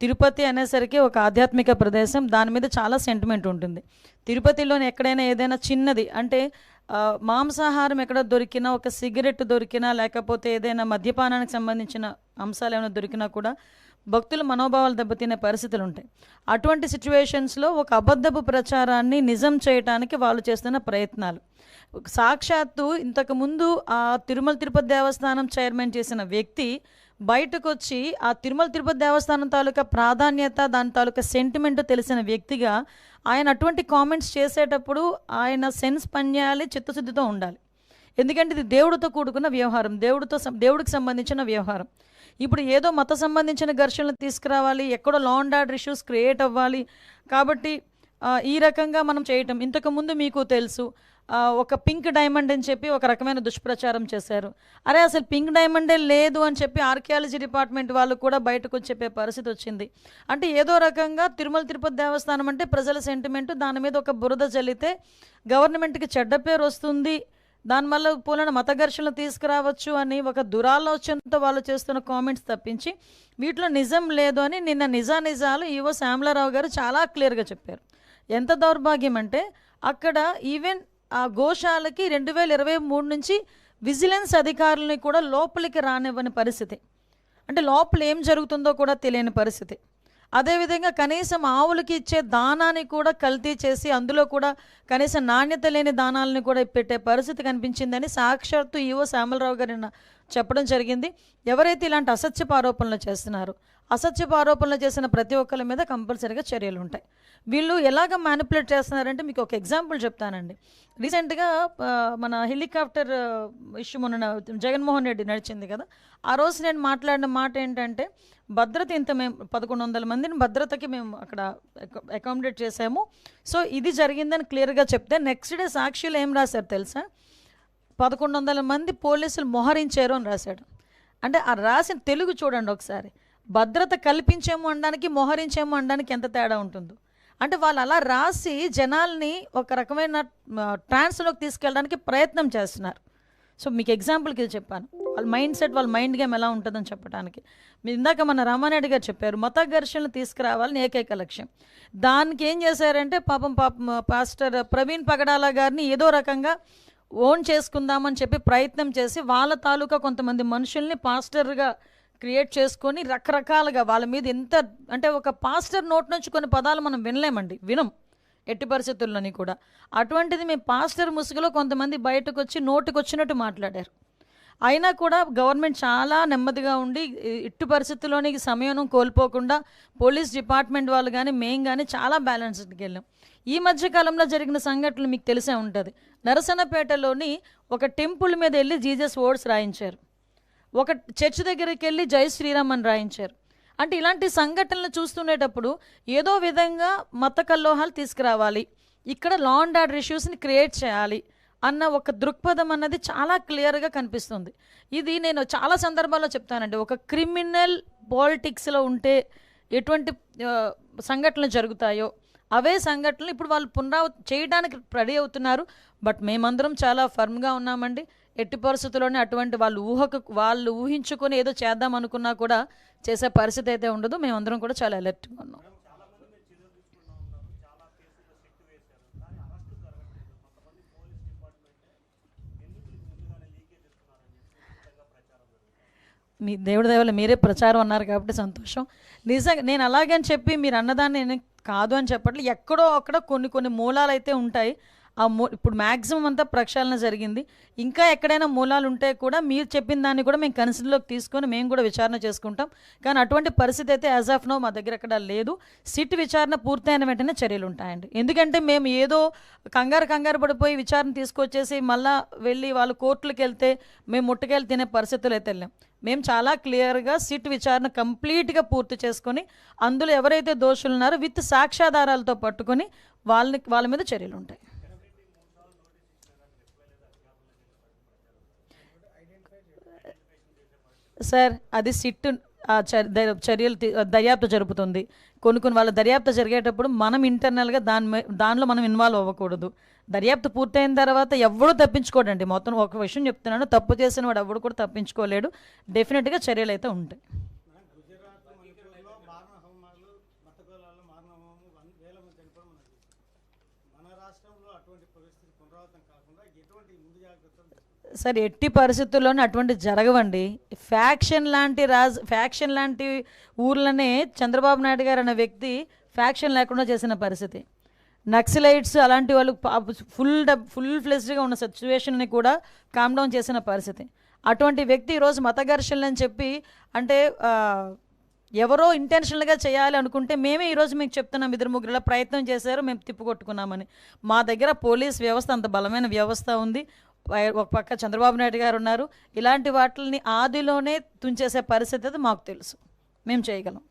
తిరుపతి అనేసరికి ఒక ఆధ్యాత్మిక ప్రదేశం. దాని మీద చాలా సెంటిమెంట్ ఉంటుంది. తిరుపతిలోని ఎక్కడైనా ఏదైనా చిన్నది అంటే మాంసాహారం ఎక్కడ దొరికినా, ఒక సిగరెట్ దొరికినా, లేకపోతే ఏదైనా మద్యపానానికి సంబంధించిన అంశాలు ఏమైనా దొరికినా కూడా భక్తుల మనోభావాలు దెబ్బతినే పరిస్థితులు ఉంటాయి. అటువంటి సిచ్యువేషన్స్లో ఒక అబద్ధపు ప్రచారాన్ని నిజం చేయటానికి వాళ్ళు చేస్తున్న ప్రయత్నాలు. సాక్షాత్తు ఇంతకుముందు ఆ తిరుమల తిరుపతి దేవస్థానం చైర్మన్ చేసిన వ్యక్తి బయటకు వచ్చి ఆ తిరుమల తిరుపతి దేవస్థానం తాలూకా ప్రాధాన్యత, దాని తాలూకా సెంటిమెంట్ తెలిసిన వ్యక్తిగా ఆయన అటువంటి కామెంట్స్ చేసేటప్పుడు ఆయన సెన్స్ పనిచేయాలి, చిత్తశుద్ధితో ఉండాలి. ఎందుకంటే ఇది దేవుడితో కూడుకున్న వ్యవహారం, దేవుడికి సంబంధించిన వ్యవహారం. ఇప్పుడు ఏదో మత సంబంధించిన ఘర్షణలు తీసుకురావాలి, ఎక్కడో law and order issues create అవ్వాలి. కాబట్టి ఈ రకంగా మనం చేయటం. ఇంతకుముందు మీకు తెలుసు, ఒక పింక్ డైమండ్ అని చెప్పి ఒక రకమైన దుష్ప్రచారం చేశారు. అరే అసలు పింక్ డైమండే లేదు అని చెప్పి ఆర్కియాలజీ డిపార్ట్మెంట్ వాళ్ళు కూడా బయటకు వచ్చి చెప్పే పరిస్థితి వచ్చింది. అంటే ఏదో రకంగా తిరుమల తిరుపతి దేవస్థానం అంటే ప్రజల సెంటిమెంటు, దాని మీద ఒక బురద చల్లితే గవర్నమెంట్కి చెడ్డ పేరు వస్తుంది, దానివల్ల పూలన మత ఘర్షణలు తీసుకురావచ్చు అని ఒక దురాలోచనతో వాళ్ళు చేస్తున్న కామెంట్స్ తప్పించి వీటిలో నిజం లేదు అని నిన్న నిజాలు ఈవో శ్యామలారావు గారు చాలా క్లియర్గా చెప్పారు. ఎంత దౌర్భాగ్యం అంటే అక్కడ ఈవెన్ ఆ గోశాలకి 2023 నుంచి విజిలెన్స్ అధికారులని కూడా లోపలికి రానివ్వని పరిస్థితి. అంటే లోపల ఏం జరుగుతుందో కూడా తెలియని పరిస్థితి. అదేవిధంగా కనీసం ఆవులకి ఇచ్చే దానాన్ని కూడా కల్తీ చేసి అందులో కూడా కనీసం నాణ్యత లేని దానాలని కూడా పెట్టే పరిస్థితి కనిపించిందని సాక్షాత్తు ఈవో శ్యామలరావు గారు చెప్పడం జరిగింది. ఎవరైతే ఇలాంటి అసత్యపు ఆరోపణలు చేస్తున్నారో, అసత్యపు ఆరోపణలు చేసిన ప్రతి ఒక్కరి మీద కంపల్సరీగా చర్యలు ఉంటాయి. వీళ్ళు ఎలాగ మ్యానిపులేట్ చేస్తున్నారంటే మీకు ఒక ఎగ్జాంపుల్ చెప్తానండి. రీసెంట్గా మన హెలికాప్టర్ ఇష్యూ మొన్న జగన్మోహన్ రెడ్డి నడిచింది కదా, ఆ రోజు నేను మాట్లాడిన మాట ఏంటంటే భద్రత మేము 1100 మందిని భద్రతకి మేము అక్కడ అకామిడేట్ చేసాము, సో ఇది జరిగిందని క్లియర్గా చెప్తే నెక్స్ట్ డే సాక్షిలో ఏం రాశారు తెలుసా? 1100 మంది పోలీసులు మోహరించారు అని రాశాడు. అంటే ఆ రాసిన తెలుగు చూడండి ఒకసారి. భద్రత కల్పించేమో అనడానికి, మోహరించేమో అనడానికి ఎంత తేడా ఉంటుందో. అంటే వాళ్ళు అలా రాసి జనాల్ని ఒక రకమైన ట్రాన్స్లోకి తీసుకెళ్ళడానికి ప్రయత్నం చేస్తున్నారు. సో మీకు ఎగ్జాంపుల్కి ఇది చెప్పాను. వాళ్ళ మైండ్ సెట్, వాళ్ళ మైండ్ గేమ్ ఎలా ఉంటుందని చెప్పడానికి. మీరు ఇందాక మన రామారెడ్డి గారు చెప్పారు, మత ఘర్షణలు తీసుకురావాలని ఏకైక లక్ష్యం. దానికి ఏం చేశారంటే పాపం పాస్టర్ ప్రవీణ్ పగడాల గారిని ఏదో రకంగా ఓన్ చేసుకుందామని చెప్పి ప్రయత్నం చేసి వాళ్ళ తాలూకా కొంతమంది మనుషుల్ని పాస్టర్గా క్రియేట్ చేసుకొని రకరకాలుగా వాళ్ళ మీద ఎంత అంటే ఒక పాస్టర్ నోట్ నుంచి కొన్ని పదాలు మనం వినం ఎట్టి పరిస్థితుల్లోని కూడా. అటువంటిది మేము పాస్టర్ ముసుగులో కొంతమంది బయటకు వచ్చి నోటికి వచ్చినట్టు మాట్లాడారు. అయినా కూడా గవర్నమెంట్ చాలా నెమ్మదిగా ఉండి ఇట్టి పరిస్థితుల్లోని సమయం కోల్పోకుండా పోలీస్ డిపార్ట్మెంట్ వాళ్ళు కానీ మేము కానీ చాలా బ్యాలెన్స్డ్కి వెళ్ళాం. ఈ మధ్యకాలంలో జరిగిన సంఘటనలు మీకు తెలిసే ఉంటుంది. నరసన్నపేటలోని ఒక టెంపుల్ మీద వెళ్ళి జీసస్ వర్డ్స్ రాయించారు, ఒక చర్చ్ దగ్గరికి వెళ్ళి జై శ్రీరామ్ అని రాయించారు. అంటే ఇలాంటి సంఘటనలు చూస్తుండేటప్పుడు ఏదో విధంగా మత కల్లోహాలు తీసుకురావాలి, ఇక్కడ లా అండ్ ఆర్డర్ ఇష్యూస్ని క్రియేట్ చేయాలి అన్న ఒక దృక్పథం అన్నది చాలా క్లియర్గా కనిపిస్తుంది. ఇది నేను చాలా సందర్భాల్లో చెప్తానండి. ఒక క్రిమినల్ పాలిటిక్స్లో ఉంటే ఎటువంటి సంఘటనలు జరుగుతాయో అవే సంఘటనలు ఇప్పుడు వాళ్ళు చేయడానికి రెడీ అవుతున్నారు. బట్ మేమందరం చాలా ఫర్మ్గా ఉన్నామండి. ఎట్టి పరిస్థితుల్లోనే అటువంటి వాళ్ళు ఊహించుకొని ఏదో చేద్దాం అనుకున్నా కూడా చేసే పరిస్థితి అయితే ఉండదు. మేమందరం కూడా చాలా అలర్ట్గా ఉన్నాం. మీ దేవుడి దయవల్ల మీరే ప్రచారం అన్నారు కాబట్టి సంతోషం. నిజంగా నేను అలాగని చెప్పి మీరు అన్నదాన్ని నేను కాదు అని చెప్పట్లేదు. ఎక్కడో అక్కడ కొన్ని మూలాలు అయితే ఉంటాయి. ఇప్పుడు మ్యాక్సిమం అంతా ప్రక్షాళన జరిగింది. ఇంకా ఎక్కడైనా మూలాలు ఉంటే కూడా మీరు చెప్పిన దాన్ని కూడా మేము కన్సిడర్లోకి తీసుకొని మేము కూడా విచారణ చేసుకుంటాం. కానీ అటువంటి పరిస్థితి అయితే యాజ్ ఆఫ్ నో మా దగ్గర ఎక్కడ లేదు. సిట్ విచారణ పూర్తయిన వెంటనే చర్యలు ఉంటాయండి. ఎందుకంటే మేము ఏదో కంగారు పడిపోయి విచారణ తీసుకొచ్చేసి మళ్ళీ వెళ్ళి వాళ్ళు కోర్టులకు వెళ్తే మేము ముట్టుకెళ్ళి తినే పరిస్థితులు అయితే వెళ్ళాం. మేము చాలా క్లియర్గా సిట్ విచారణ కంప్లీట్గా పూర్తి చేసుకొని అందులో ఎవరైతే దోషులు ఉన్నారో విత్ సాక్ష్యాధారాలతో పట్టుకొని వాళ్ళ మీద చర్యలు ఉంటాయి. సార్ అది సిట్ చర్యలు దర్యాప్తు జరుపుతుంది. కొన్ని వాళ్ళ దర్యాప్తు జరిగేటప్పుడు మనం ఇంటర్నల్గా దానిలో మనం ఇన్వాల్వ్ అవ్వకూడదు. దర్యాప్తు పూర్తయిన తర్వాత ఎవడూ తప్పించుకోడండి. మొత్తం ఒక విషయం చెప్తున్నాను, తప్పు చేసిన వాడు ఎవడు కూడా తప్పించుకోలేడు. డెఫినెట్గా చర్యలు అయితే ఉంటాయి. రక్తకోళాల్లో మారణహోమము వేల మంది చనిపోవడం మనం చూస్తాం. మన రాష్ట్రంలో అటువంటి పరిస్థితి పునరావృతం కాకుండా ఎటువంటి ముందు జాగ్రత్తలు తీసుకుంటారు? సరే, ఎట్టి పరిస్థితుల్లోనే అటువంటి జరగవండి. ఫ్యాక్షన్ లాంటి ఊర్లనే చంద్రబాబు నాయుడు గారు అనే వ్యక్తి ఫ్యాక్షన్ లేకుండా చేసిన పరిస్థితి. నక్సలైట్స్ అలాంటి వాళ్ళు ఫుల్ ఫ్లెజ్డ్గా ఉన్న సిచ్యువేషన్ని కూడా కామ్ డౌన్ చేసిన పరిస్థితి. అటువంటి వ్యక్తి ఈరోజు మత ఘర్షణలు అని చెప్పి అంటే ఎవరో ఇంటెన్షనల్గా చేయాలి అనుకుంటే మేమే ఈరోజు మీకు చెప్తున్నాం, ఇద్దరు ముగ్గురు ఇలా ప్రయత్నం చేశారు, మేము తిప్పుకొట్టుకున్నామని. మా దగ్గర పోలీస్ వ్యవస్థ అంత బలమైన వ్యవస్థ ఉంది. ఒక పక్క చంద్రబాబు నాయుడు గారు ఉన్నారు. ఇలాంటి వాటిని ఆదిలోనే తుంచేసే పరిస్థితి అది మాకు తెలుసు, మేము చేయగలం.